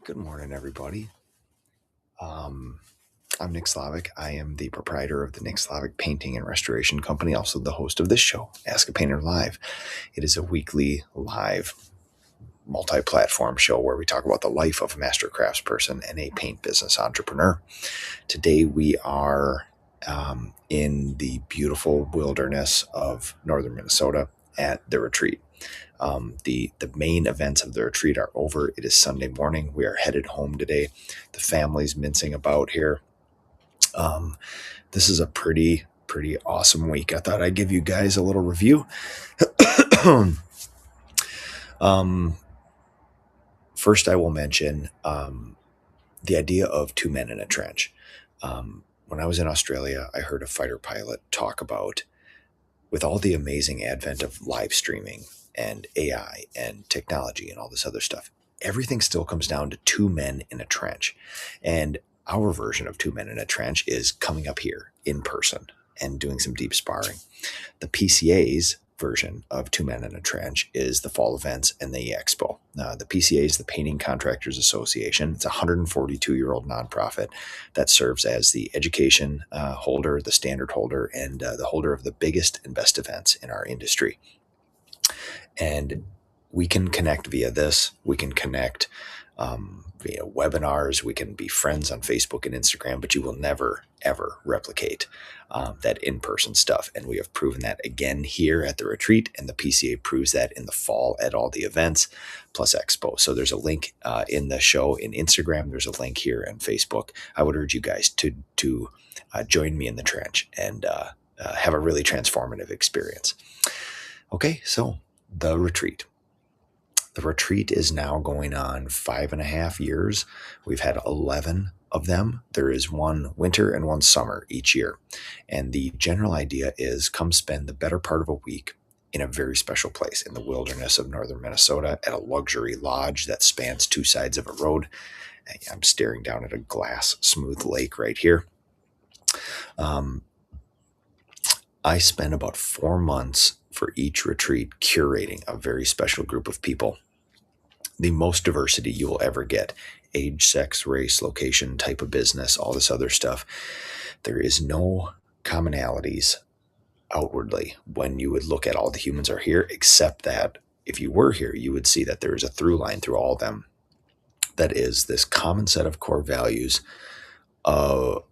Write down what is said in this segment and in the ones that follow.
Good morning, everybody. I'm Nick Slavik. I am the proprietor of the Nick Slavik Painting and Restoration Company, also the host of this show, Ask a Painter Live. It is a weekly live multi-platform show where we talk about the life of a master craftsperson and a paint business entrepreneur. Today we are in the beautiful wilderness of northern Minnesota at the retreat. The main events of the retreat are over. It is Sunday morning. We are headed home today. The family's mincing about here. This is a pretty awesome week. I thought I'd give you guys a little review. First, I will mention the idea of two men in a trench. When I was in Australia, I heard a fighter pilot talk about, with all the amazing advent of live streaming and AI and technology and all this other stuff, everything still comes down to two men in a trench. And our version of two men in a trench is coming up here in person and doing some deep sparring. The PCA's version of two men in a trench is the fall events and the Expo. The PCA is the Painting Contractors Association. It's a 142-year-old nonprofit that serves as the education holder, the standard holder, and the holder of the biggest and best events in our industry. And we can connect via this. We can connect via webinars. We can be friends on Facebook and Instagram, but you will never, ever replicate that in-person stuff. And we have proven that again here at the retreat, and the PCA proves that in the fall at all the events, plus Expo. So there's a link in the show in Instagram. There's a link here on Facebook. I would urge you guys to join me in the trench and have a really transformative experience. Okay, so the retreat. The retreat is now going on 5.5 years. We've had 11 of them. There is one winter and one summer each year. And the general idea is come spend the better part of a week in a very special place in the wilderness of northern Minnesota at a luxury lodge that spans two sides of a road. I'm staring down at a glass smooth lake right here. I spent about 4 months for each retreat curating a very special group of people. The most diversity you will ever get. Age, sex, race, location, type of business, all this other stuff. There is no commonalities outwardly when you would look at all the humans are here, except that if you were here, you would see that there is a through line through all of them. That is this common set of core values of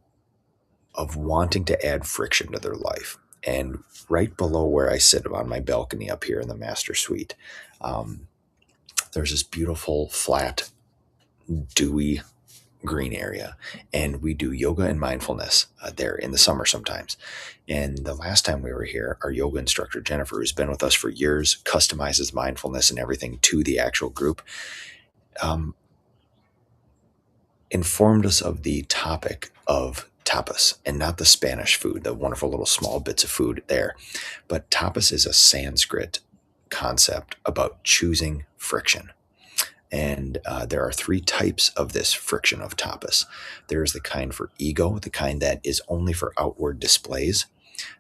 wanting to add friction to their life. And right below where I sit on my balcony up here in the master suite, there's this beautiful, flat, dewy green area. And we do yoga and mindfulness there in the summer sometimes. And the last time we were here, our yoga instructor, Jennifer, who's been with us for years, customizes mindfulness and everything to the actual group, informed us of the topic of tapas, and not the Spanish food, the wonderful little small bits of food there. But tapas is a Sanskrit concept about choosing friction. And there are 3 types of this friction of tapas. There is the kind for ego, the kind that is only for outward displays.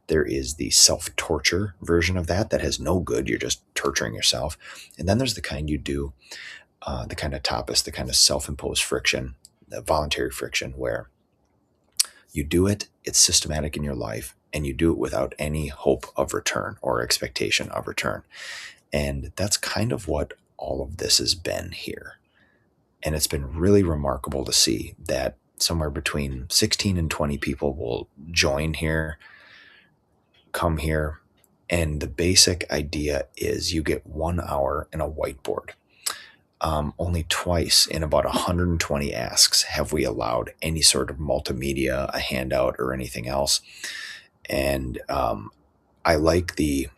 There is the self-torture version of that has no good. You're just torturing yourself. And then there's the kind you do, the kind of tapas, the kind of self-imposed friction, the voluntary friction, where you do it, it's systematic in your life, and you do it without any hope of return or expectation of return. And that's kind of what all of this has been here. And it's been really remarkable to see that somewhere between 16 and 20 people will join here, come here, and the basic idea is you get 1 hour and a whiteboard. Only twice in about 120 asks have we allowed any sort of multimedia, a handout, or anything else. And I like the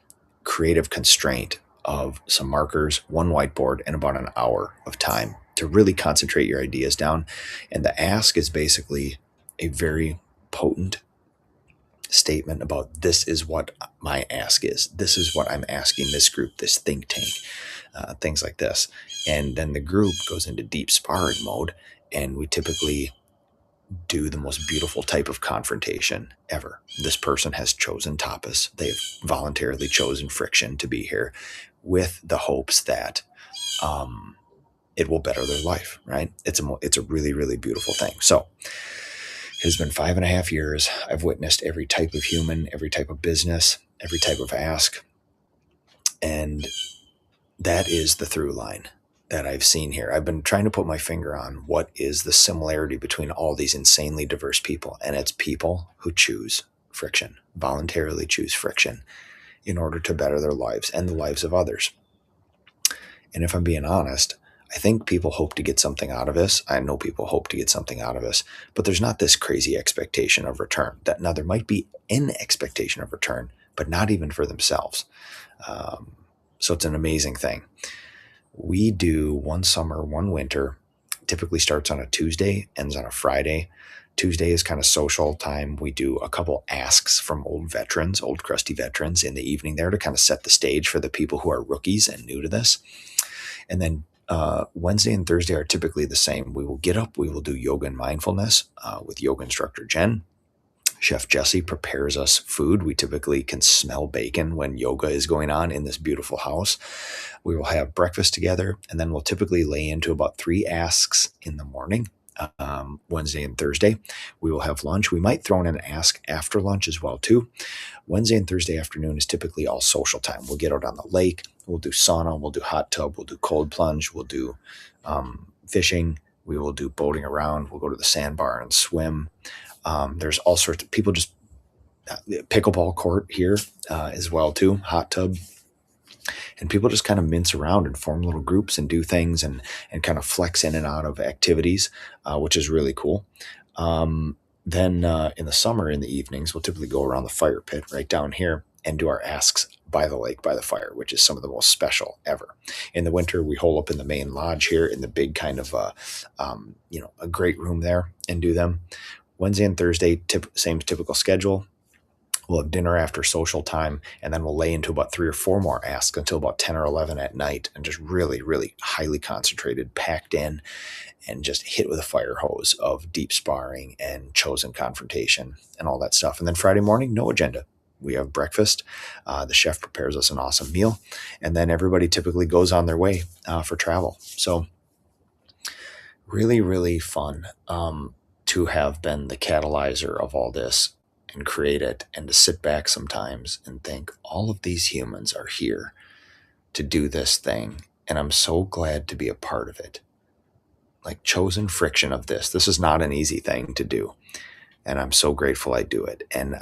creative constraint of some markers, 1 whiteboard, and about an hour of time to really concentrate your ideas down. And the ask is basically a very potent statement about this is what my ask is. This is what I'm asking this group, this think tank, things like this. And then the group goes into deep sparring mode, and we typically do the most beautiful type of confrontation ever. This person has chosen tapas. They've voluntarily chosen friction to be here with the hopes that it will better their life, right? It's a really, really beautiful thing. So it has been 5.5 years. I've witnessed every type of human, every type of business, every type of ask. And that is the through line that I've seen here. I've been trying to put my finger on what is the similarity between all these insanely diverse people. And it's people who choose friction, voluntarily choose friction in order to better their lives and the lives of others. And if I'm being honest, I think people hope to get something out of this. I know people hope to get something out of this, but there's not this crazy expectation of return. That now there might be an expectation of return, but not even for themselves. So it's an amazing thing. We do one summer, one winter, typically starts on a Tuesday, ends on a Friday. Tuesday is kind of social time. We do a couple asks from old veterans, old crusty veterans in the evening there to kind of set the stage for the people who are rookies and new to this. And then Wednesday and Thursday are typically the same. We will get up, we will do yoga and mindfulness with yoga instructor Jen. Chef Jesse prepares us food. We typically can smell bacon when yoga is going on in this beautiful house. We will have breakfast together, and then we'll typically lay into about 3 asks in the morning, Wednesday and Thursday. We will have lunch. We might throw in an ask after lunch as well, too. Wednesday and Thursday afternoon is typically all social time. We'll get out on the lake. We'll do sauna. We'll do hot tub. We'll do cold plunge. We'll do fishing. We will do boating around. We'll go to the sandbar and swim. There's all sorts of people, just pickleball court here as well too, hot tub, and people just kind of mince around and form little groups and do things and kind of flex in and out of activities, which is really cool. Then in the summer, in the evenings, we'll typically go around the fire pit right down here and do our asks by the lake, by the fire, which is some of the most special ever. In the winter, we hole up in the main lodge here in the big kind of, a great room there and do them. Wednesday and Thursday, same typical schedule. We'll have dinner after social time, and then we'll lay into about 3 or 4 more asks until about 10 or 11 at night, and just really, really highly concentrated, packed in, and just hit with a fire hose of deep sparring and chosen confrontation and all that stuff. And then Friday morning, no agenda. We have breakfast. The chef prepares us an awesome meal, and then everybody typically goes on their way for travel. So really, really fun. To have been the catalyzer of all this and create it, and to sit back sometimes and think all of these humans are here to do this thing. And I'm so glad to be a part of it. Like chosen friction of this. This is not an easy thing to do. And I'm so grateful I do it. And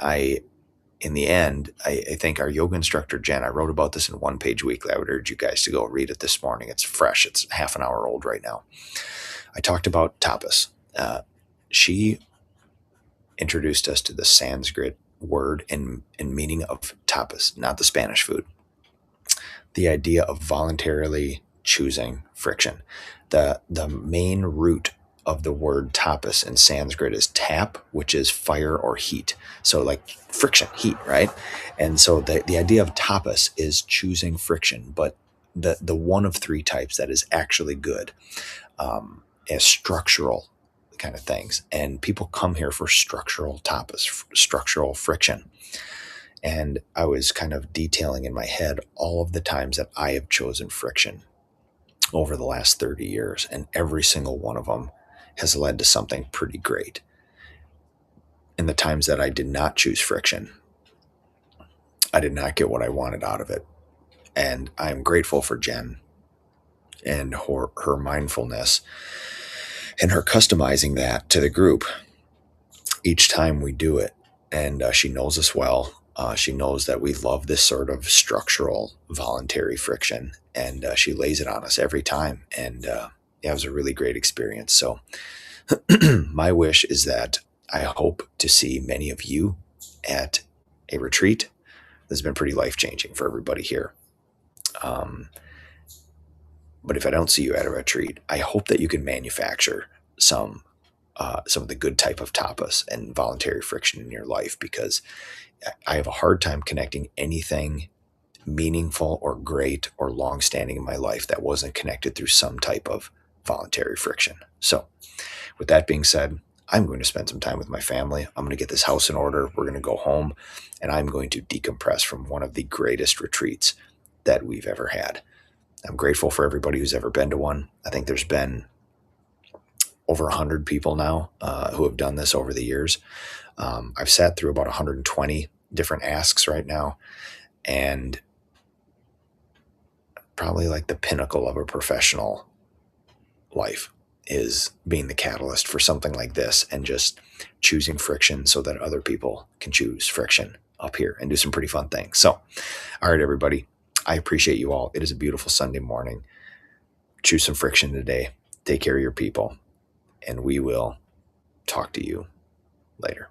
in the end, I think our yoga instructor, Jen, I wrote about this in One Page Weekly. I would urge you guys to go read it this morning. It's fresh. It's half an hour old right now. I talked about tapas. She introduced us to the Sanskrit word and meaning of tapas, not the Spanish food. The idea of voluntarily choosing friction. The main root of the word tapas in Sanskrit is tap, which is fire or heat. So like friction, heat, right? And so the idea of tapas is choosing friction, but the one of 3 types that is actually good, as structural kind of things. And people come here for structural tapas, structural friction. And I was kind of detailing in my head all of the times that I have chosen friction over the last 30 years. And every single one of them has led to something pretty great. And the times that I did not choose friction, I did not get what I wanted out of it. And I'm grateful for Jen and her mindfulness and her customizing that to the group each time we do it. And she knows us well. She knows that we love this sort of structural, voluntary friction, and she lays it on us every time. And it was a really great experience. So my wish is that I hope to see many of you at a retreat. This has been pretty life-changing for everybody here. But if I don't see you at a retreat, I hope that you can manufacture some of the good type of tapas and voluntary friction in your life, because I have a hard time connecting anything meaningful or great or long-standing in my life that wasn't connected through some type of voluntary friction. So with that being said, I'm going to spend some time with my family. I'm going to get this house in order. We're going to go home, and I'm going to decompress from one of the greatest retreats that we've ever had. I'm grateful for everybody who's ever been to one. I think there's been over 100 people now who have done this over the years. I've sat through about 120 different asks right now, and probably like the pinnacle of a professional life is being the catalyst for something like this and just choosing friction so that other people can choose friction up here and do some pretty fun things. So, all right, everybody, I appreciate you all. It is a beautiful Sunday morning. Choose some friction today. Take care of your people, and we will talk to you later.